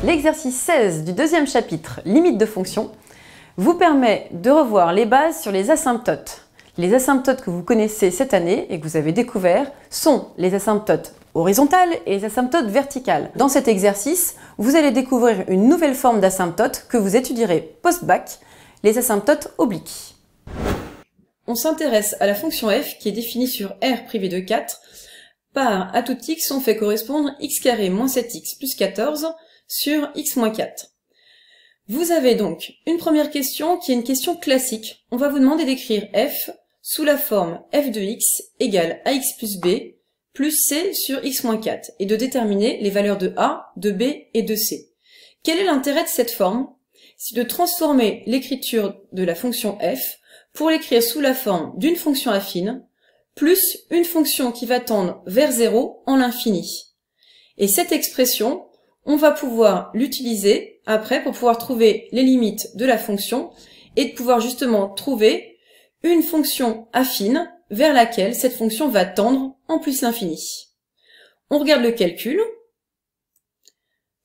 L'exercice 16 du deuxième chapitre, limite de fonction, vous permet de revoir les bases sur les asymptotes. Les asymptotes que vous connaissez cette année et que vous avez découverts sont les asymptotes horizontales et les asymptotes verticales. Dans cet exercice, vous allez découvrir une nouvelle forme d'asymptote que vous étudierez post-bac, les asymptotes obliques. On s'intéresse à la fonction f qui est définie sur R privé de 4 par à tout x on fait correspondre x carré moins 7x plus 14 sur x moins 4. Vous avez donc une première question qui est une question classique. On va vous demander d'écrire f sous la forme f de x égale ax plus b plus c sur x moins 4 et de déterminer les valeurs de a, de b et de c. Quel est l'intérêt de cette forme? C'est de transformer l'écriture de la fonction f pour l'écrire sous la forme d'une fonction affine plus une fonction qui va tendre vers 0 en l'infini. Et cette expression, on va pouvoir l'utiliser après pour pouvoir trouver les limites de la fonction et de pouvoir justement trouver une fonction affine vers laquelle cette fonction va tendre en plus l'infini. On regarde le calcul.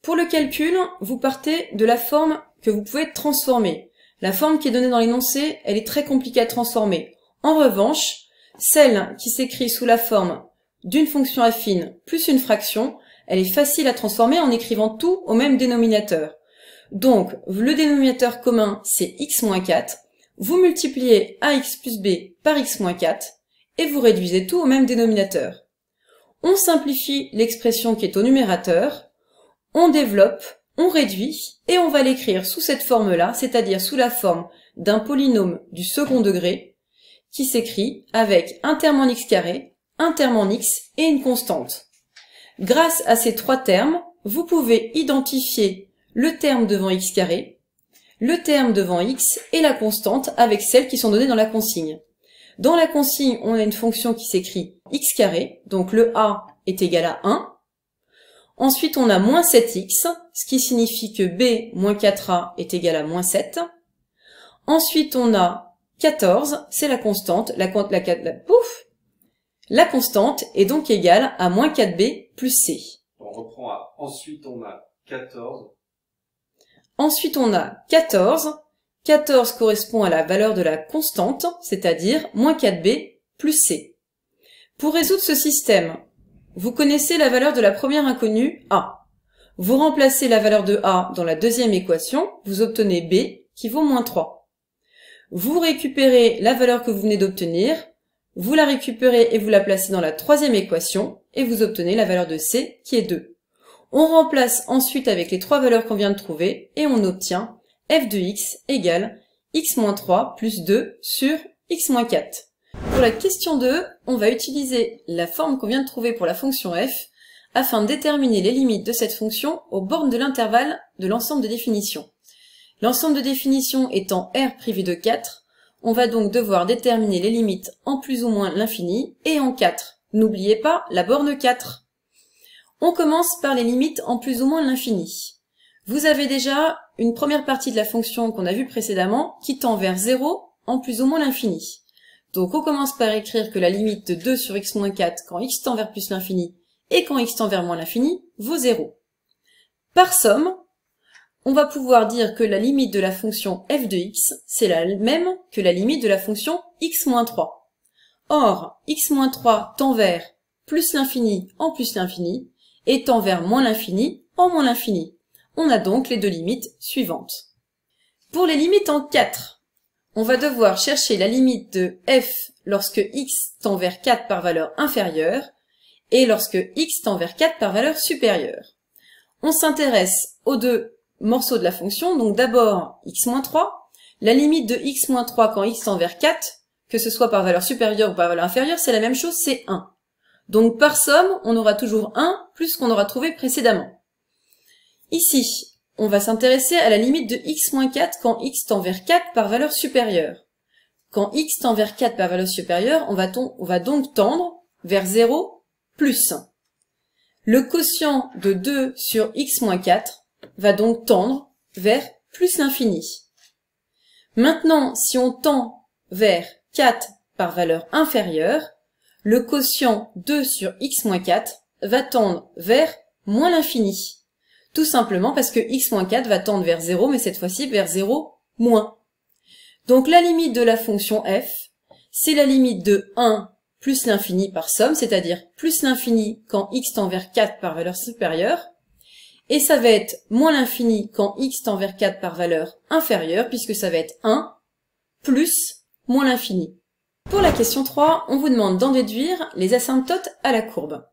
Pour le calcul, vous partez de la forme que vous pouvez transformer. La forme qui est donnée dans l'énoncé, elle est très compliquée à transformer. En revanche, celle qui s'écrit sous la forme d'une fonction affine plus une fraction, elle est facile à transformer en écrivant tout au même dénominateur. Donc, le dénominateur commun, c'est x moins 4. Vous multipliez ax plus b par x moins 4 et vous réduisez tout au même dénominateur. On simplifie l'expression qui est au numérateur, on développe, on réduit et on va l'écrire sous cette forme-là, c'est-à-dire sous la forme d'un polynôme du second degré qui s'écrit avec un terme en x carré, un terme en x et une constante. Grâce à ces trois termes, vous pouvez identifier le terme devant x carré, le terme devant x et la constante avec celles qui sont données dans la consigne. Dans la consigne, on a une fonction qui s'écrit x carré, donc le a est égal à 1. Ensuite, on a moins 7x, ce qui signifie que b moins 4a est égal à moins 7. Ensuite, on a 14, c'est la constante, la constante est donc égale à moins 4b plus c. On reprend à ensuite on a 14. Ensuite on a 14. 14 correspond à la valeur de la constante, c'est-à-dire moins 4b plus c. Pour résoudre ce système, vous connaissez la valeur de la première inconnue a. Vous remplacez la valeur de a dans la deuxième équation, vous obtenez b qui vaut moins 3. Vous récupérez la valeur que vous venez d'obtenir, vous la récupérez et vous la placez dans la troisième équation et vous obtenez la valeur de c qui est 2. On remplace ensuite avec les trois valeurs qu'on vient de trouver et on obtient f de x égale x moins 3 plus 2 sur x moins 4. Pour la question 2, on va utiliser la forme qu'on vient de trouver pour la fonction f afin de déterminer les limites de cette fonction aux bornes de l'intervalle de l'ensemble de définition. L'ensemble de définition étant R privé de 4, on va donc devoir déterminer les limites en plus ou moins l'infini et en 4. N'oubliez pas la borne 4. On commence par les limites en plus ou moins l'infini. Vous avez déjà une première partie de la fonction qu'on a vue précédemment qui tend vers 0 en plus ou moins l'infini. Donc on commence par écrire que la limite de 2 sur x moins 4 quand x tend vers plus l'infini et quand x tend vers moins l'infini vaut 0. Par somme, on va pouvoir dire que la limite de la fonction f de x, c'est la même que la limite de la fonction x moins 3. Or, x moins 3 tend vers plus l'infini en plus l'infini, et tend vers moins l'infini en moins l'infini. On a donc les deux limites suivantes. Pour les limites en 4, on va devoir chercher la limite de f lorsque x tend vers 4 par valeur inférieure, et lorsque x tend vers 4 par valeur supérieure. On s'intéresse aux deux morceaux de la fonction, donc d'abord x-3, la limite de x-3 quand x tend vers 4, que ce soit par valeur supérieure ou par valeur inférieure, c'est la même chose, c'est 1. Donc par somme, on aura toujours 1 plus ce qu'on aura trouvé précédemment. Ici, on va s'intéresser à la limite de x-4 quand x tend vers 4 par valeur supérieure. Quand x tend vers 4 par valeur supérieure, on va donc tendre vers 0 plus 1. Le quotient de 2 sur x-4 va donc tendre vers plus l'infini. Maintenant, si on tend vers 4 par valeur inférieure, le quotient 2 sur x moins 4 va tendre vers moins l'infini. Tout simplement parce que x-4 va tendre vers 0, mais cette fois-ci vers 0 moins. Donc la limite de la fonction f, c'est la limite de 1 plus l'infini par somme, c'est-à-dire plus l'infini quand x tend vers 4 par valeur supérieure, et ça va être moins l'infini quand x tend vers 4 par valeur inférieure, puisque ça va être 1 plus moins l'infini. Pour la question 3, on vous demande d'en déduire les asymptotes à la courbe.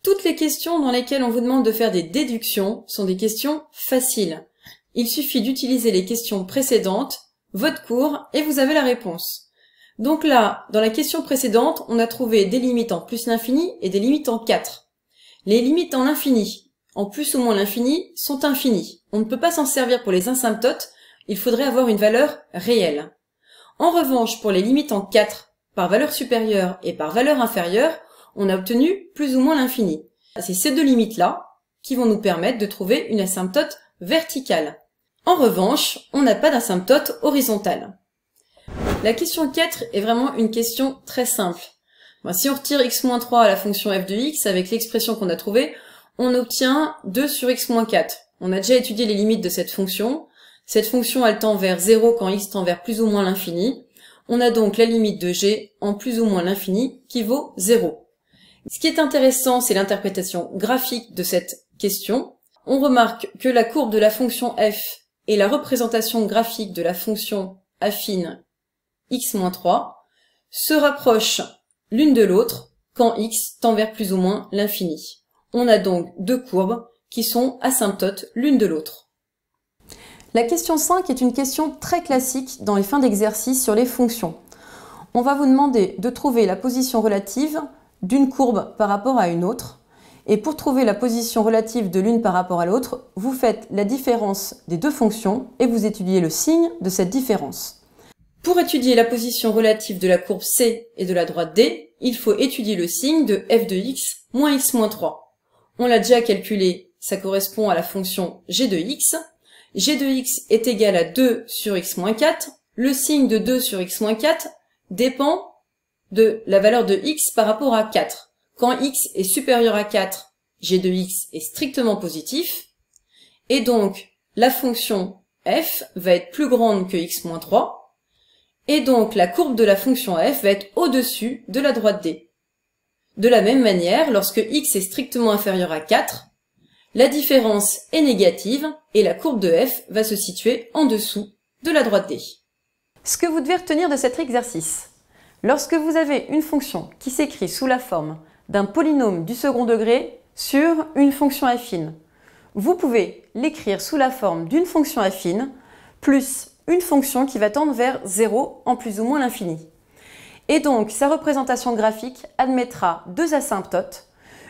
Toutes les questions dans lesquelles on vous demande de faire des déductions sont des questions faciles. Il suffit d'utiliser les questions précédentes, votre cours, et vous avez la réponse. Donc là, dans la question précédente, on a trouvé des limites en plus l'infini et des limites en 4. Les limites en l'infini, en plus ou moins l'infini, sont infinies. On ne peut pas s'en servir pour les asymptotes, il faudrait avoir une valeur réelle. En revanche, pour les limites en 4, par valeur supérieure et par valeur inférieure, on a obtenu plus ou moins l'infini. C'est ces deux limites-là qui vont nous permettre de trouver une asymptote verticale. En revanche, on n'a pas d'asymptote horizontale. La question 4 est vraiment une question très simple. Si on retire x-3 à la fonction f de x avec l'expression qu'on a trouvée, on obtient 2 sur x-4. On a déjà étudié les limites de cette fonction. Cette fonction, elle tend vers 0 quand x tend vers plus ou moins l'infini. On a donc la limite de g en plus ou moins l'infini qui vaut 0. Ce qui est intéressant, c'est l'interprétation graphique de cette question. On remarque que la courbe de la fonction f et la représentation graphique de la fonction affine x-3 se rapprochent l'une de l'autre quand x tend vers plus ou moins l'infini. On a donc deux courbes qui sont asymptotes l'une de l'autre. La question 5 est une question très classique dans les fins d'exercice sur les fonctions. On va vous demander de trouver la position relative d'une courbe par rapport à une autre. Et pour trouver la position relative de l'une par rapport à l'autre, vous faites la différence des deux fonctions et vous étudiez le signe de cette différence. Pour étudier la position relative de la courbe C et de la droite D, il faut étudier le signe de f de x moins x-3. On l'a déjà calculé, ça correspond à la fonction g de x. G de x est égal à 2 sur x-4. Le signe de 2 sur x-4 dépend de la valeur de x par rapport à 4. Quand x est supérieur à 4, g de x est strictement positif. Et donc, la fonction f va être plus grande que x-3. Et donc, la courbe de la fonction f va être au-dessus de la droite D. De la même manière, lorsque x est strictement inférieur à 4, la différence est négative et la courbe de f va se situer en dessous de la droite D. Ce que vous devez retenir de cet exercice, lorsque vous avez une fonction qui s'écrit sous la forme d'un polynôme du second degré sur une fonction affine, vous pouvez l'écrire sous la forme d'une fonction affine plus une fonction qui va tendre vers 0 en plus ou moins l'infini. Et donc, sa représentation graphique admettra deux asymptotes,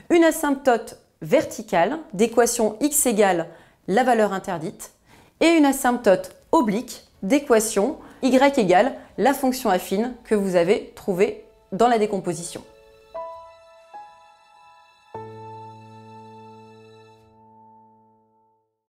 une asymptote verticale d'équation x égale la valeur interdite et une asymptote oblique d'équation y égale la fonction affine que vous avez trouvée dans la décomposition.